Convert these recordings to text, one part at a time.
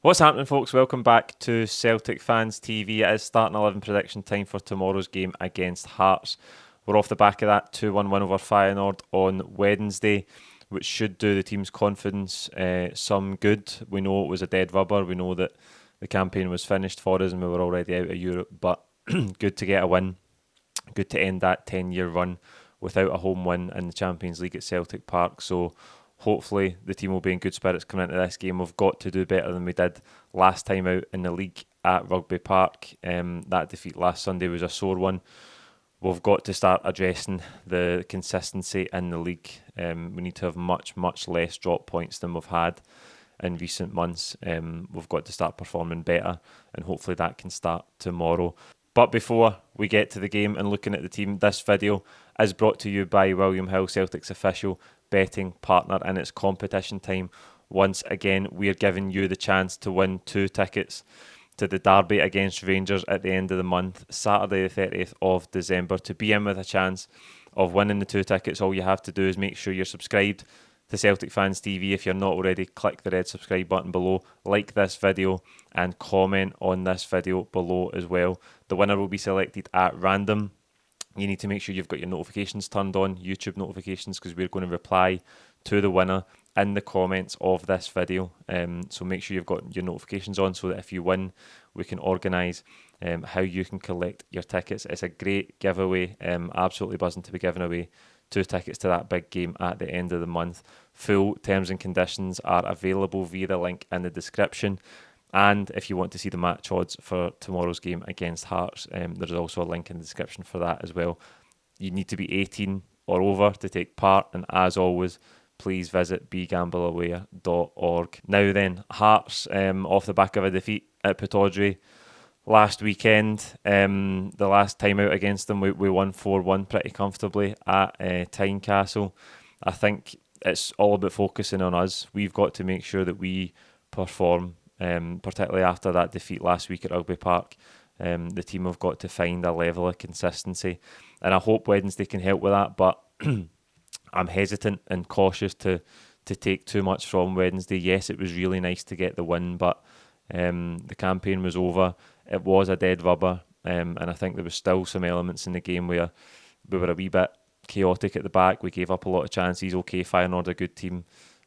What's happening, folks? Welcome back to Celtic Fans TV. It is starting 11 prediction time for tomorrow's game against Hearts. We're off the back of that 2-1 win over Feyenoord on Wednesday, which should do the team's confidence some good. We know it was a dead rubber. We know that the campaign was finished for us and we were already out of Europe, but good to get a win. Good to end that 10-year run without a home win in the Champions League at Celtic Park. So hopefully the team will be in good spirits coming into this game. We've got to do better than we did last time out in the league at Rugby Park. That defeat last Sunday was a sore one. We've got to start addressing the consistency in the league. We need to have much, much less drop points than we've had in recent months. We've got to start performing better, and hopefully that can start tomorrow. But before we get to the game and looking at the team, this video is brought to you by William Hill, Celtic's official betting partner, and it's competition time. Once again, we're giving you the chance to win 2 tickets to the derby against Rangers at the end of the month, Saturday the 30th of December. To be in with a chance of winning the 2 tickets, all you have to do is make sure you're subscribed to Celtic Fans TV. If you're not already, click the red subscribe button below, like this video and comment on this video below as well. The winner will be selected at random. You need to make sure you've got your notifications turned on, YouTube notifications, because we're going to reply to the winner in the comments of this video. So make sure you've got your notifications on so that if you win, we can organise how you can collect your tickets. It's a great giveaway. Absolutely buzzing to be giving away 2 tickets to that big game at the end of the month. Full terms and conditions are available via the link in the description. And if you want to see the match odds for tomorrow's game against Hearts, there's also a link in the description for that as well. You need to be 18 or over to take part, and as always, please visit begambleaware.org. Now then, Hearts, off the back of a defeat at Pittodrie last weekend, the last time out against them, we won 4-1 pretty comfortably at Tynecastle. I think it's all about focusing on us. We've got to make sure that we perform, particularly after that defeat last week at Rugby Park. The team have got to find a level of consistency, and I hope Wednesday can help with that, but I'm hesitant and cautious to take too much from Wednesday. Yes, it was really nice to get the win, but the campaign was over. It was a dead rubber, and I think there was still some elements in the game where we were a wee bit chaotic at the back. We gave up a lot of chances. Okay, Feyenoord a good team,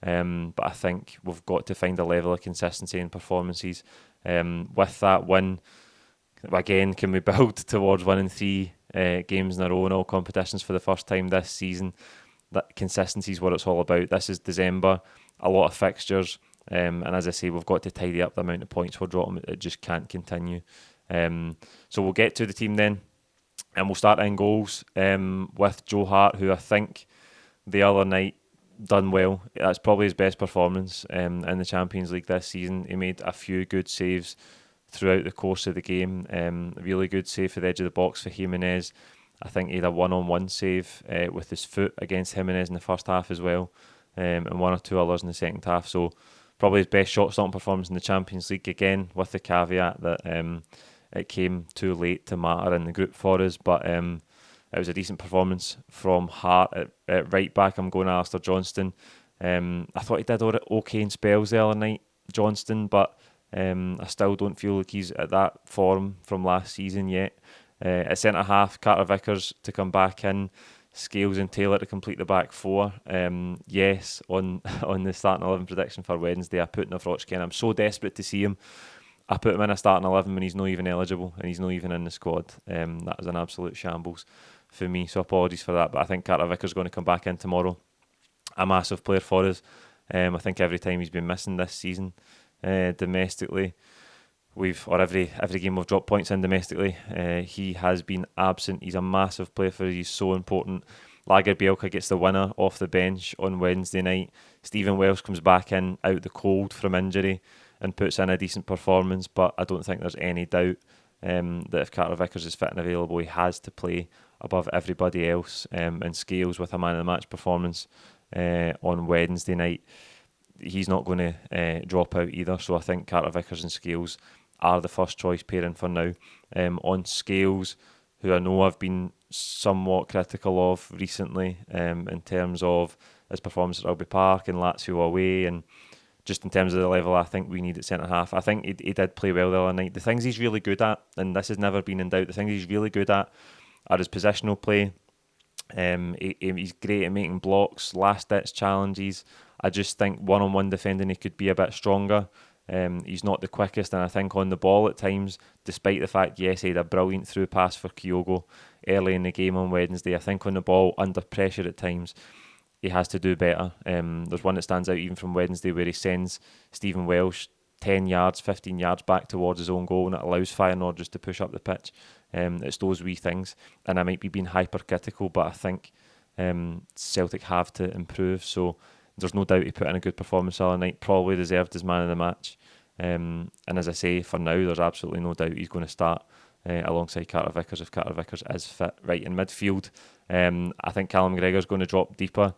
but I think we've got to find a level of consistency in performances. With that win, again, can we build towards winning 3 games in a row in all competitions for the first time this season? That consistency is what it's all about. This is December, a lot of fixtures, and as I say, we've got to tidy up the amount of points we're dropping. It just can't continue. So we'll get to the team then, and we'll start in goals with Joe Hart, who I think the other night done well. That's probably his best performance in the Champions League this season. He made a few good saves throughout the course of the game. A really good save for the edge of the box for Jimenez. I think he had a one-on-one save with his foot against Jimenez in the first half as well, and 1 or 2 others in the second half. So probably his best shot-stopping performance in the Champions League, again with the caveat that it came too late to matter in the group for us, but it was a decent performance from Hart. At right back, I'm going Alistair Johnston. I thought he did okay in spells the other night, Johnston, but I still don't feel like he's at that form from last season yet. At centre-half, Carter Vickers to come back in, Scales and Taylor to complete the back 4. Yes, on the starting 11 prediction for Wednesday, I put Navrojka in. I'm so desperate to see him. I put him in a starting 11 when he's not even eligible and he's not even in the squad. That was an absolute shambles for me, so apologies for that. But I think Carter Vickers is going to come back in tomorrow. A massive player for us. I think every time he's been missing this season domestically, every game we've dropped points in domestically, he has been absent. He's a massive player for us. He's so important. Lagerbielke gets the winner off the bench on Wednesday night. Stephen Welsh comes back in out the cold from injury and puts in a decent performance, but I don't think there's any doubt that if Carter Vickers is fit and available, he has to play above everybody else, and Scales with a man of the match performance on Wednesday night, he's not going to drop out either. So I think Carter Vickers and Scales are the first choice pairing for now. On Scales, who I know I've been somewhat critical of recently in terms of his performance at Rugby Park and Lazio away and just in terms of the level I think we need at centre-half. I think he did play well the other night. The things he's really good at, and this has never been in doubt, the things he's really good at are his positional play. He's great at making blocks, last-ditch challenges. I just think one-on-one defending he could be a bit stronger. He's not the quickest, and I think on the ball at times, despite the fact, yes, he had a brilliant through pass for Kyogo early in the game on Wednesday, I think on the ball, under pressure at times, he has to do better. There's one that stands out even from Wednesday where he sends Stephen Welsh 10 yards, 15 yards back towards his own goal, and it allows Feyenoord just to push up the pitch. It's those wee things, and I might be being hypercritical, but I think Celtic have to improve, so there's no doubt he put in a good performance the other night, probably deserved his man of the match. And as I say, for now, there's absolutely no doubt he's going to start alongside Carter Vickers if Carter Vickers is fit. Right in midfield, I think Callum Gregor's going to drop deeper.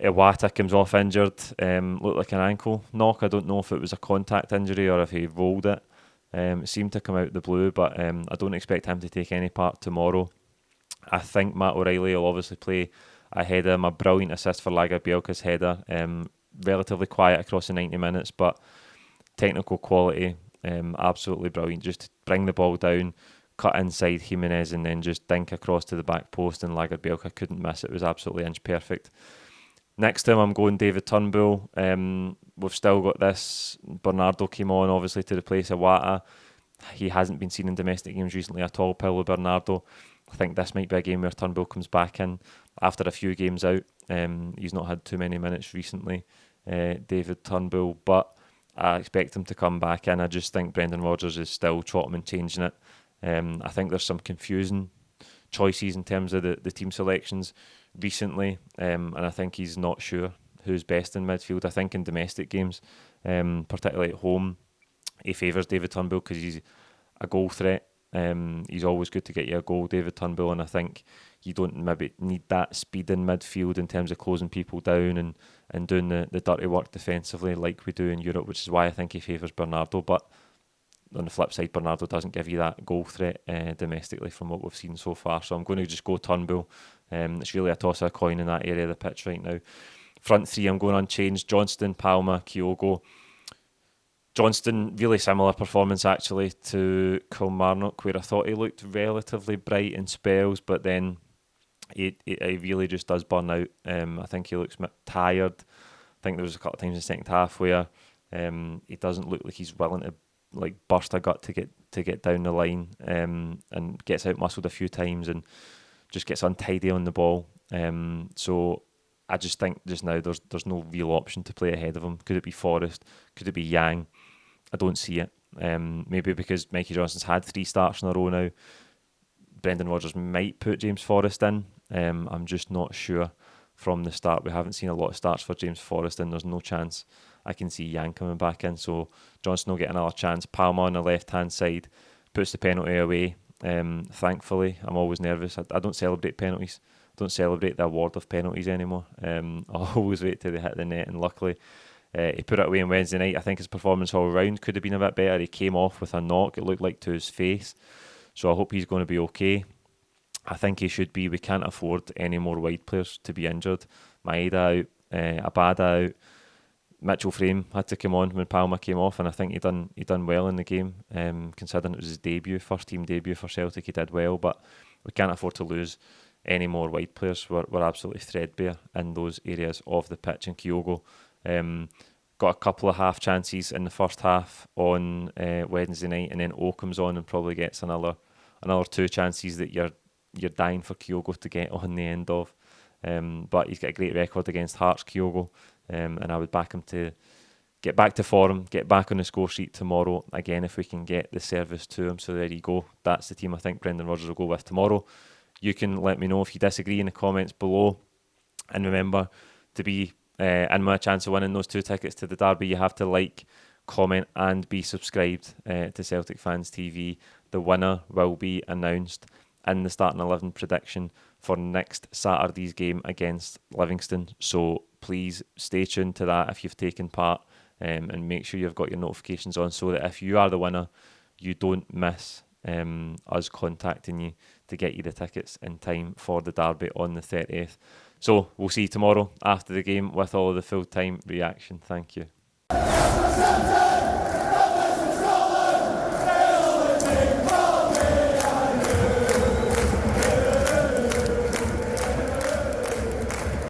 Iwata comes off injured, looked like an ankle knock. I don't know if it was a contact injury or if he rolled it. It seemed to come out the blue, but I don't expect him to take any part tomorrow. I think Matt O'Reilly will obviously play ahead of him. A brilliant assist for Lager Bielka's header. Relatively quiet across the 90 minutes, but technical quality, absolutely brilliant. Just bring the ball down, cut inside Jimenez, and then just dink across to the back post, and Lager Bielka couldn't miss it. It was absolutely inch perfect. Next to him, I'm going David Turnbull. We've still got this. Bernardo came on, obviously, to replace Iwata. He hasn't been seen in domestic games recently at all, Paulo Bernardo. I think this might be a game where Turnbull comes back in after a few games out. He's not had too many minutes recently, David Turnbull, but I expect him to come back in. I just think Brendan Rodgers is still chopping and changing it. I think there's some confusing choices in terms of the team selections recently, and I think he's not sure who's best in midfield. I think in domestic games, particularly at home, he favours David Turnbull because he's a goal threat. He's always good to get you a goal, David Turnbull, and I think you don't maybe need that speed in midfield in terms of closing people down and doing the dirty work defensively like we do in Europe, which is why I think he favours Bernardo. But on the flip side, Bernardo doesn't give you that goal threat domestically from what we've seen so far. So I'm going to just go Turnbull. It's really a toss of a coin in that area of the pitch right now. Front three, I'm going unchanged. Johnston, Palma, Kyogo. Johnston, really similar performance actually to Kilmarnock, where I thought he looked relatively bright in spells, but then he really just does burn out. I think he looks a bit tired. I think there was a couple of times in the second half where he doesn't look like he's willing to like burst a gut to get down the line, and gets out muscled a few times and just gets untidy on the ball. So I just think just now there's no real option to play ahead of him. Could it be Forrest? Could it be Yang? I don't see it. Maybe because Mikey Johnston's had 3 starts in a row now, Brendan Rodgers might put James Forrest in. I'm just not sure from the start. We haven't seen a lot of starts for James Forrest, and there's no chance I can see Yang coming back in. So Johnston will get another chance. Palma on the left-hand side puts the penalty away. Thankfully, I'm always nervous. I don't celebrate penalties. I don't celebrate the award of penalties anymore. I always wait till they hit the net, and luckily he put it away on Wednesday night. I think his performance all round could have been a bit better. He came off with a knock, it looked like, to his face. So I hope he's going to be okay. I think he should be. We can't afford any more wide players to be injured. Maeda out, Abada out. Mitchell Frame had to come on when Palma came off, and I think he done well in the game. Considering it was his debut, first team debut for Celtic, he did well, but we can't afford to lose any more wide players. We're absolutely threadbare in those areas of the pitch. And Kyogo got a couple of half chances in the first half on Wednesday night, and then O comes on and probably gets another 2 chances that you're dying for Kyogo to get on the end of. But he's got a great record against Hearts, Kyogo, and I would back him to get back to form, get back on the score sheet tomorrow again if we can get the service to him. So there you go. That's the team I think Brendan Rodgers will go with tomorrow. You can let me know if you disagree in the comments below. And remember, to be in my chance of winning those 2 tickets to the derby, you have to like, comment and be subscribed to Celtic Fans TV. The winner will be announced in the starting 11 prediction for next Saturday's game against Livingston. So please stay tuned to that if you've taken part, and make sure you've got your notifications on so that if you are the winner, you don't miss us contacting you to get you the tickets in time for the derby on the 30th. So we'll see you tomorrow after the game with all of the full-time reaction. Thank you. Celtic!